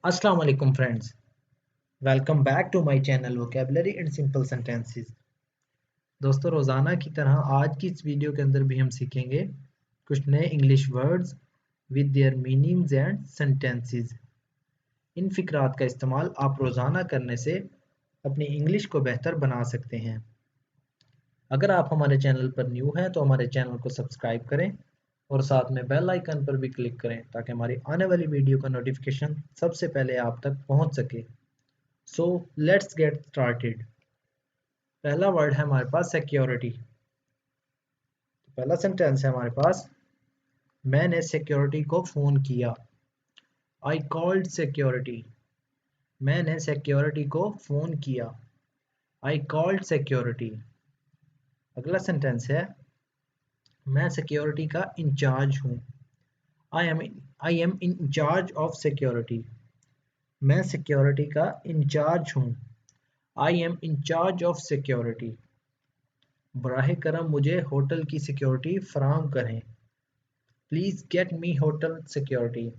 अस्सलाम वालेकुम friends, welcome back to my channel vocabulary and simple sentences. दोस्तों, रोज़ाना की तरह आज की इस वीडियो के अंदर भी हम सीखेंगे कुछ नए English words with their meanings and sentences. इन फ़िक्रात का इस्तेमाल आप रोज़ाना करने से अपनी इंग्लिश को बेहतर बना सकते हैं। अगर आप हमारे चैनल पर न्यू हैं तो हमारे चैनल को सब्सक्राइब करें और साथ में बेल आइकन पर भी क्लिक करें ताकि हमारी आने वाली वीडियो का नोटिफिकेशन सबसे पहले आप तक पहुंच सके। So let's get started. पहला वर्ड है हमारे पास सिक्योरिटी। तो पहला सेंटेंस है हमारे पास, मैंने सिक्योरिटी को फ़ोन किया। I called security. मैंने सिक्योरिटी को फ़ोन किया। I called security. अगला सेंटेंस है, मैं सिक्योरिटी का इंचार्ज हूँ। I am in charge of security. मैं सिक्योरिटी का इंचार्ज हूँ। I am in charge of security. बराह करम मुझे होटल की सिक्योरिटी फराहम करें। Please get me hotel security.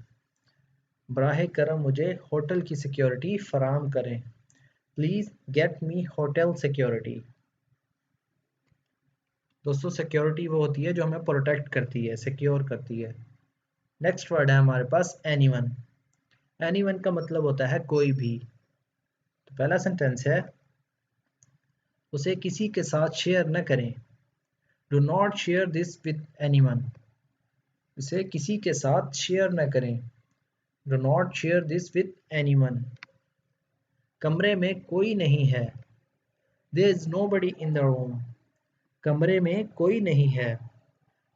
बराह करम मुझे होटल की सिक्योरिटी फराहम करें। Please get me hotel security. दोस्तों, सिक्योरिटी वो होती है जो हमें प्रोटेक्ट करती है, सिक्योर करती है। नेक्स्ट वर्ड है हमारे पास एनीवन। एनीवन का मतलब होता है कोई भी। तो पहला सेंटेंस है, उसे किसी के साथ शेयर न करें। Do not share this with anyone. उसे किसी के साथ शेयर न करें। Do not share this with anyone. कमरे में कोई नहीं है। There is nobody in the room. कमरे में कोई नहीं है।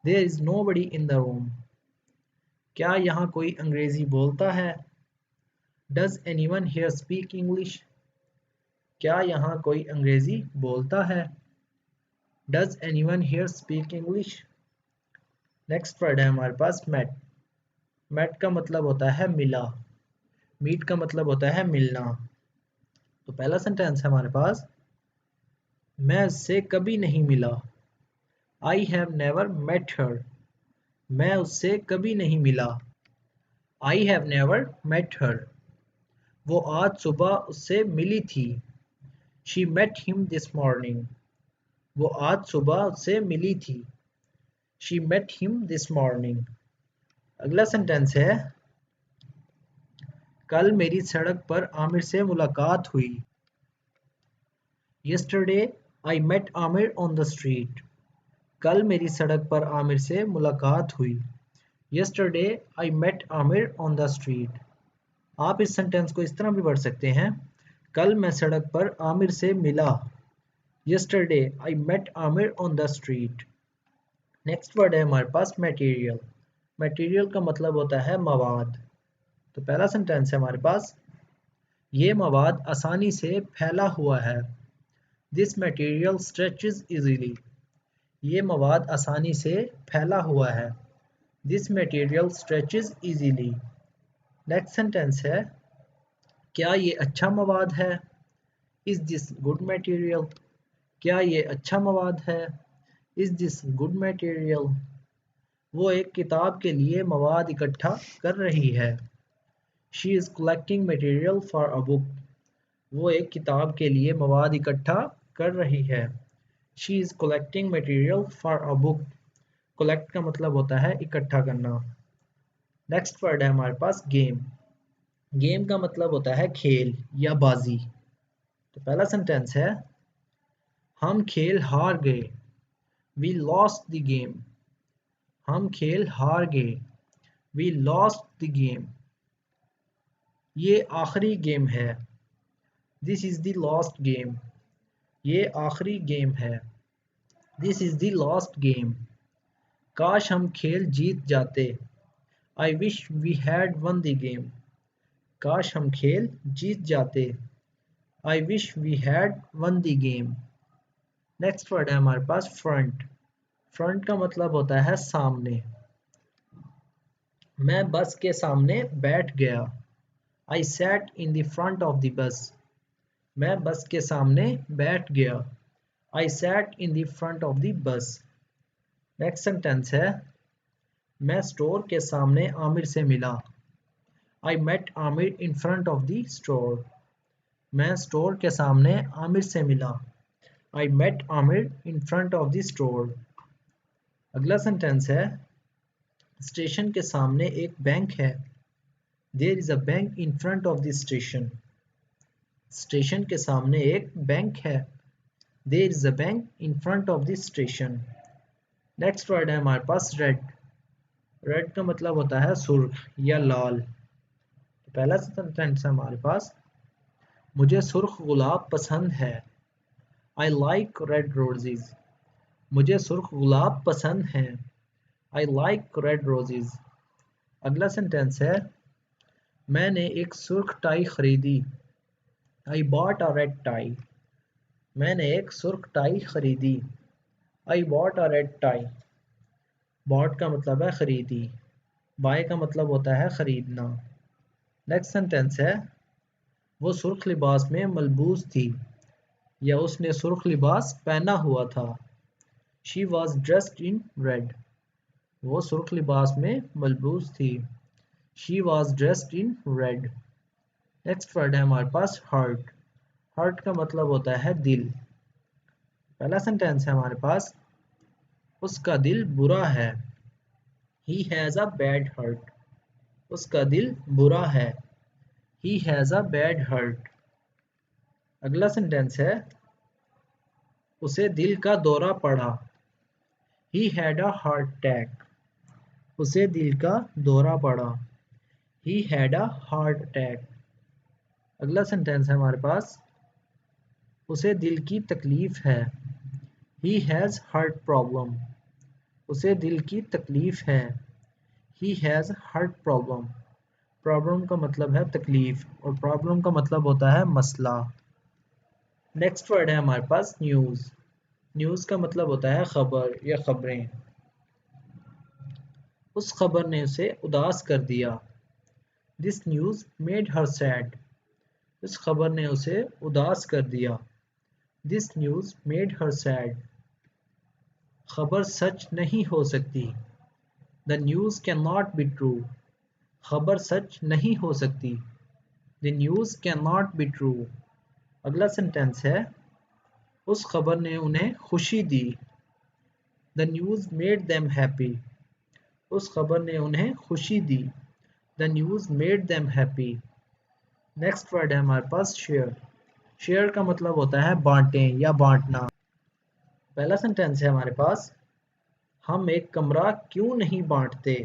There is nobody in the room. क्या यहाँ कोई अंग्रेजी बोलता है? Does anyone here speak English. क्या यहाँ कोई अंग्रेजी बोलता है? Does anyone here speak English. Next word है हमारे पास मेट। मेट का मतलब होता है मिला। मीट का मतलब होता है मिलना। तो पहला सेंटेंस है हमारे पास, मैं उससे कभी नहीं मिला। I have never met her. मैं उससे कभी नहीं मिला। I have never met her. वो आज सुबह उससे मिली थी। She met him this morning. वो आज सुबह उससे मिली थी। She met him this morning. अगला सेंटेंस है, कल मेरी सड़क पर आमिर से मुलाकात हुई। Yesterday I met Aamir on the street. कल मेरी सड़क पर आमिर से मुलाकात हुई। Yesterday I met Aamir on the street. आप इस सेंटेंस को इस तरह भी पढ़ सकते हैं, कल मैं सड़क पर आमिर से मिला। Yesterday I met Aamir on the street. Next word है हमारे पास मटेरियल। मटेरियल का मतलब होता है मवाद। तो पहला सेंटेंस है हमारे पास, ये मवाद आसानी से फैला हुआ है। This material stretches easily. ये मवाद आसानी से फैला हुआ है। This material stretches easily. Next sentence है, क्या ये अच्छा मवाद है? Is this good material. क्या ये अच्छा मवाद है? Is this good material. वो एक किताब के लिए मवाद इकट्ठा कर रही है। She is collecting material for a book. वो एक किताब के लिए मवाद इकट्ठा कर रही है। She is collecting material for a book. Collect का मतलब होता है इकट्ठा करना। नेक्स्ट वर्ड है हमारे पास गेम। गेम का मतलब होता है खेल या बाजी। तो पहला सेंटेंस है, हम खेल हार गए। We lost the game. हम खेल हार गए। We lost the game. ये आखिरी गेम है। This is the last game. ये आखिरी गेम है। This is the last game. काश हम खेल जीत जाते। I wish we had won the game. काश हम खेल जीत जाते। I wish we had won the game. Next word है हमारे पास फ्रंट। फ्रंट का मतलब होता है सामने। मैं बस के सामने बैठ गया। I sat in the front of the bus. मैं बस के सामने बैठ गया। I sat in the front of the bus. Next sentence है, मैं स्टोर के सामने आमिर से मिला। I met Amir in front of the store. मैं स्टोर के सामने आमिर से मिला. I met Amir in front of the store. अगला सेंटेंस है स्टेशन के सामने एक बैंक है. There is a bank in front of the station. Station के सामने एक बैंक है. There is a bank in front of the station. Next word है हमारे पास रेड. रेड का मतलब होता है सुर्ख या लाल. तो पहला सेंटेंस है हमारे पास मुझे सुर्ख गुलाब पसंद है. I like red roses. मुझे सुर्ख गुलाब पसंद है. I like red roses. अगला सेंटेंस है मैंने एक सुर्ख टाई खरीदी. I bought a red tie. मैंने एक सुर्ख टाई खरीदी. I bought a red tie. bought का मतलब है खरीदी. buy का मतलब होता है खरीदना. नेक्स्ट सेंटेंस है वो सुर्ख लिबास में मलबूस थी या उसने सुर्ख लिबास पहना हुआ था. She was dressed in red. वो सुर्ख लिबास में मलबूस थी. She was dressed in red. Next word है हमारे पास हार्ट. हार्ट का मतलब होता है दिल. पहला सेंटेंस है हमारे पास उसका दिल बुरा है. He has a bad heart. उसका दिल बुरा है. He has a bad heart. अगला सेंटेंस है उसे दिल का दौरा पड़ा. He had a heart attack. उसे दिल का दौरा पड़ा. He had a heart attack. अगला सेंटेंस है हमारे पास उसे दिल की तकलीफ है. He has heart problem. उसे दिल की तकलीफ है. He has heart problem. Problem का मतलब है तकलीफ और प्रॉब्लम का मतलब होता है मसला. नेक्स्ट वर्ड है हमारे पास न्यूज़. न्यूज़ का मतलब होता है खबर या खबरें. उस खबर ने उसे उदास कर दिया. This news made her sad. इस खबर ने उसे उदास कर दिया. This news made her sad. खबर सच नहीं हो सकती. The news cannot be true. खबर सच नहीं हो सकती. The news cannot be true. अगला सेंटेंस है उस खबर ने उन्हें खुशी दी. The news made them happy. उस खबर ने उन्हें खुशी दी. The news made them happy. Next word है हमारे पास शेयर. शेयर का मतलब होता है बांटें या बांटना. पहला सेंटेंस है हमारे पास हम एक कमरा क्यों नहीं बांटते.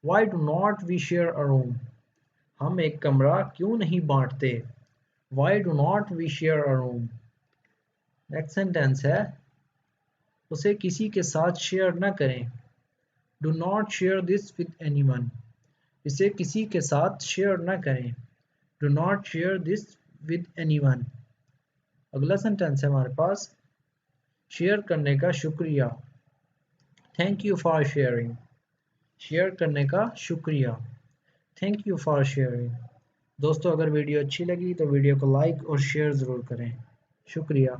Why do not we share a room? हम एक कमरा क्यों नहीं बांटते. Why do not we share a room? Next sentence है उसे किसी के साथ शेयर न करें. Do not share this with anyone. इसे किसी के साथ शेयर न करें. Do not share this with anyone. अगला सेंटेंस है हमारे पास शेयर करने का शुक्रिया. Thank you for sharing. Share करने का शुक्रिया. Thank you for sharing. दोस्तों अगर वीडियो अच्छी लगी तो वीडियो को लाइक और शेयर ज़रूर करें. शुक्रिया.